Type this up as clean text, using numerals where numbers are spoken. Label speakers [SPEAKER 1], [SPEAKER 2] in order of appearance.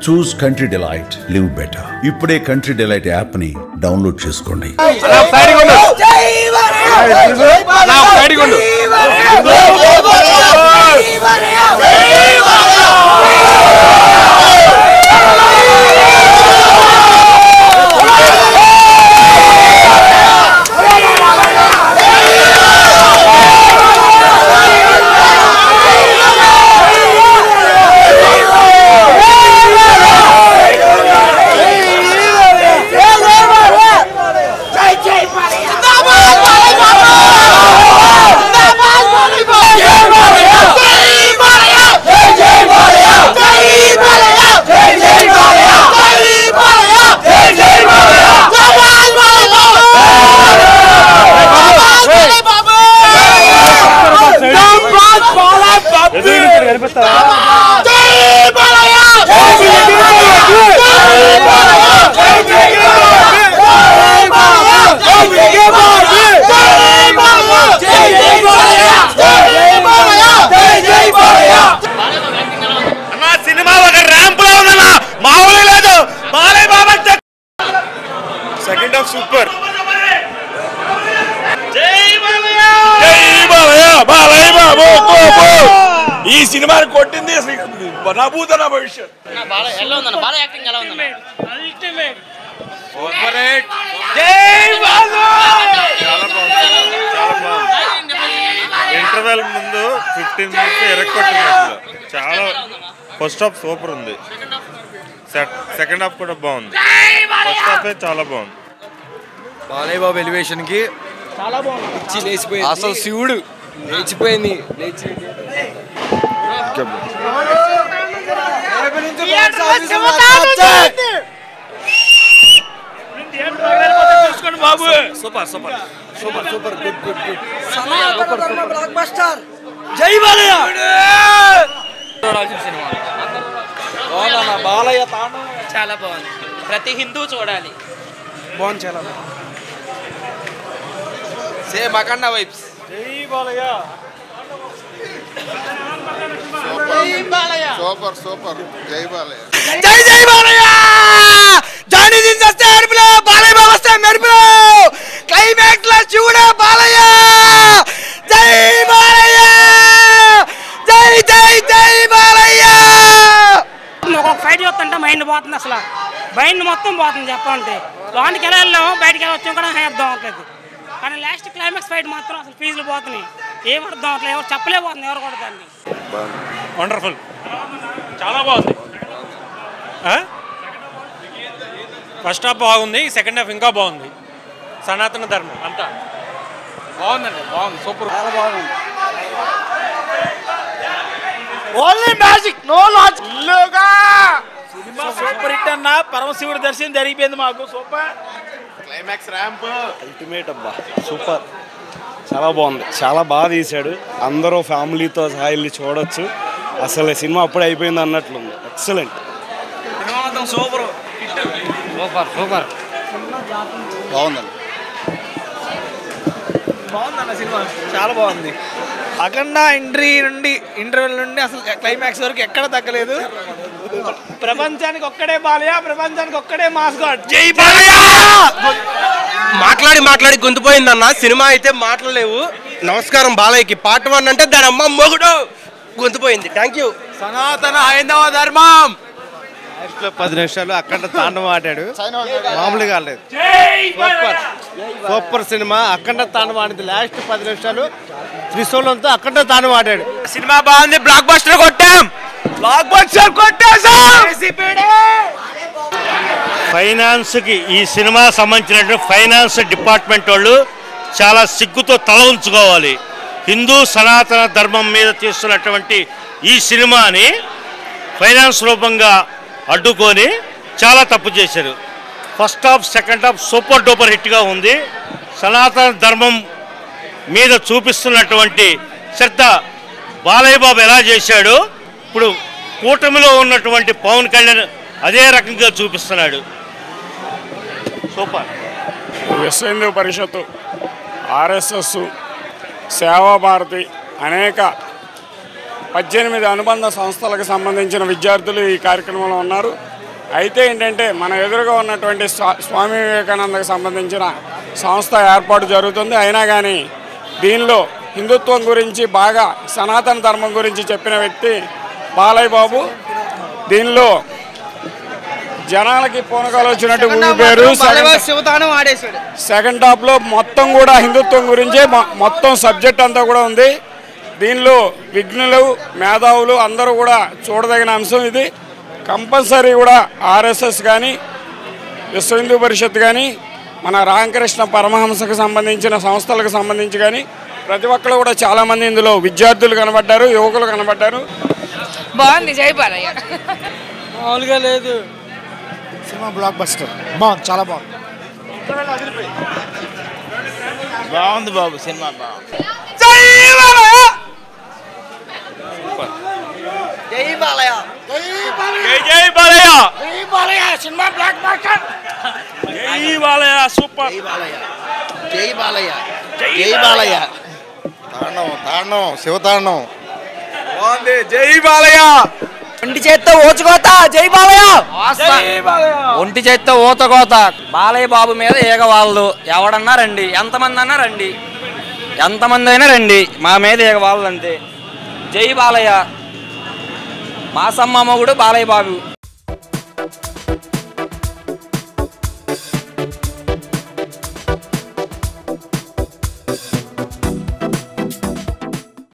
[SPEAKER 1] చూస్ country delight, live better. ఇప్పుడే country delight app ని download చేసుకోండి.
[SPEAKER 2] Second half super. ఈ సినిమాని కొట్టింది నా భూత నా భవిష్యత్. ఇంటర్వెల్ ముందు 15 minutes ఎరక్కొట్టింది అసలు. చాలా ఫస్ట్ హాఫ్ సూపర్ ఉంది, సెకండ్ హాఫ్ కూడా బాగుంది, ఫస్ట్ హాఫ్ చాలా బాగుంది.
[SPEAKER 3] బాలయ్య బాబు ఎలివేషన్ కి చాలా బాగుంది, లేచిపోయింది అసలు, శివుడు లేచిపోయింది.
[SPEAKER 2] బాబు
[SPEAKER 3] super super super super, good good good, block buster. జై బాలయ్య. బాలయ్య తాండవం
[SPEAKER 4] చాలా బాగుంది, ప్రతి హిందూ చూడాలి.
[SPEAKER 3] బాగుంది, చాలా బాగుంది. సేమ్ అఖండ వైబ్స్. జై బాలయ్య.
[SPEAKER 5] సూపర్ సూపర్, జై బాలయ్య.
[SPEAKER 3] జై జై బాలయ్య. జానీ దిన్స్ వస్తే అరుపులో, బాలయ్య బాబు వస్తే మెరుపులో, క్లైమాక్స్ లో శివుడే బాలయ్య. జై బాలయ్య, జై జై జై బాలయ్య.
[SPEAKER 6] ఒక ఫైట్ చూస్తుంటే మైండ్ పోతుంది, అసలు మైండ్ మొత్తం పోతుంది చెప్పాలంటే. లోనికి ఎలా వెళ్ళాము, బయటకి ఎలా వచ్చాము కూడా అర్థం అవ్వట్లేదు. కానీ లాస్ట్ క్లైమాక్స్ ఫైట్ మాత్రం అసలు ఫీజులు పోతున్నాయి, ఏం అర్థం అవ్వట్లేదు, ఎవరు చెప్పలేకపోతుంది ఎవరు కూడా దాన్ని.
[SPEAKER 2] వండర్ఫుల్, చాలా బాగుంది. ఫస్ట్ హాఫ్ బాగుంది, సెకండ్ హాఫ్ ఇంకా బాగుంది. సనాతన ధర్మం అంతా బాగుందండి, బాగుంది, సూపర్, చాలా బాగుంది.
[SPEAKER 3] Only magic, no logic.
[SPEAKER 2] Cinema super hit అన్న, పరమశివుడి దర్శనం జరిగిపోయింది మాకు. సూపర్
[SPEAKER 5] క్లైమాక్స్ ర్యాంప్
[SPEAKER 3] అల్టిమేట్ అబ్బా, సూపర్, చాలా బాగుంది, చాలా బాగా తీశాడు. అందరూ ఫ్యామిలీతో సహా వెళ్ళి చూడొచ్చు. అసలు సినిమా అప్పుడే అయిపోయింది అన్నట్లుంది. ఎక్సలెంట్,
[SPEAKER 4] సూపర్ సూపర్ సూపర్,
[SPEAKER 5] బాగుందండి.
[SPEAKER 3] బాగుందన్న సినిమా, చాలా బాగుంది. అఖండ ఇంటర్వెల్ నుండి అసలు క్లైమాక్స్ వరకు ఎక్కడ తగ్గలేదు. ప్రపంచానికి ఒక్కడే బాలయ్య, ప్రపంచానికి ఒక్కడే మాస్ గాడ్. జై బాలయ్య.
[SPEAKER 7] మాట్లాడి గొంతుపోయిందన్న. సినిమా అయితే మాట్లాడలేవు. నమస్కారం బాలయ్యకి. పార్ట్ 1 అంటే దాని అమ్మ మొగుడు గొంతుపోయింది. Thank you.
[SPEAKER 3] సనాతన హైందవ ధర్మం. 10 నిమిషాలు అఖండ తాండవం ఆడాడు, మామూలుగా ఆడలేదు. Super super cinema. అఖండ తాండవం ఆడింది లాస్ట్ 10 నిమిషాలు త్రిశూలంతో అఖండ తాండవం ఆడాడు.
[SPEAKER 7] సినిమా బాగుంది, బ్లాక్ బస్టర్ కొట్టాం,
[SPEAKER 3] బ్లాక్ బస్టర్ కొట్టేశాం.
[SPEAKER 2] ఫైనాన్స్కి ఈ సినిమా సంబంధించినటువంటి ఫైనాన్స్ డిపార్ట్మెంట్ వాళ్ళు చాలా సిగ్గుతో తల ఉంచుకోవాలి. హిందూ సనాతన ధర్మం మీద తీస్తున్నటువంటి ఈ సినిమాని ఫైనాన్స్ రూపంగా అడ్డుకొని చాలా తప్పు చేశారు. First half second half super duper హిట్గా ఉంది. సనాతన ధర్మం మీద చూపిస్తున్నటువంటి శ్రద్ధ బాలయ్య బాబు ఎలా చేశాడో ఇప్పుడు కూటమిలో ఉన్నటువంటి పవన్ కళ్యాణ్ అదే రకంగా చూపిస్తున్నాడు. సూపర్.
[SPEAKER 8] విశ్వ హిందూ పరిషత్తు, ఆర్ఎస్ఎస్, సేవాభారతి అనేక 18 అనుబంధ సంస్థలకు సంబంధించిన విద్యార్థులు ఈ కార్యక్రమంలో ఉన్నారు. అయితే ఏంటంటే మన ఎదురుగా ఉన్నటువంటి స్వామి వివేకానందకు సంబంధించిన సంస్థ ఏర్పాటు జరుగుతుంది. అయినా కానీ దీనిలో హిందుత్వం గురించి బాగా సనాతన ధర్మం గురించి చెప్పిన వ్యక్తి బాలయ్య బాబు. దీనిలో జనాలకి పూనకాలు వచ్చినట్టు ఊపిరు. సెకండ్ హాఫ్లో మొత్తం కూడా హిందుత్వం గురించే మొత్తం సబ్జెక్ట్ అంతా కూడా ఉంది. దీనిలో విఘ్నులు మేధావులు అందరూ కూడా చూడదగిన అంశం ఇది. కంపల్సరీ కూడా ఆర్ఎస్ఎస్ కానీ విశ్వ హిందూ పరిషత్ కానీ మన రామకృష్ణ పరమహంసకు సంబంధించిన సంస్థలకు సంబంధించి కానీ ప్రతి ఒక్కరు కూడా చాలామంది ఇందులో విద్యార్థులు కనబడ్డారు, యువకులు కనబడ్డారు.
[SPEAKER 9] బాగుంది జై బాలయ్య.
[SPEAKER 3] మామూలుగా లేదు, సినిమా బ్లాక్ బస్టర్. బాగుంది, చాలా బాగుంది.
[SPEAKER 5] బాగుంది బాబు, సినిమా బాగుంది.
[SPEAKER 3] జై బాలయ్య,
[SPEAKER 2] జై బాలయ్య,
[SPEAKER 3] జై బాలయ్య, సినిమా బ్లాక్ బస్టర్.
[SPEAKER 2] జై బాలయ్య, సూపర్.
[SPEAKER 5] జై బాలయ్య, జై బాలయ్య. తాండవం శివతాండవం
[SPEAKER 7] బాగుంది. జై బాలయ్య.
[SPEAKER 3] ఒంటి చేత్తో ఓచుకోత. జై బాలయ్య,
[SPEAKER 4] ఒంటి చేత్తో ఊతకోత. బాలయ్య బాబు మీద ఏగవాళ్ళు ఎవడన్నా రండి, ఎంతమంది అన్నా రండి, ఎంతమంది అయినా రండి, మా మీద ఏగవాళ్ళు అంతే. జై బాలయ్య. మా సమ్మ మొగుడు బాలయ్య బాబు.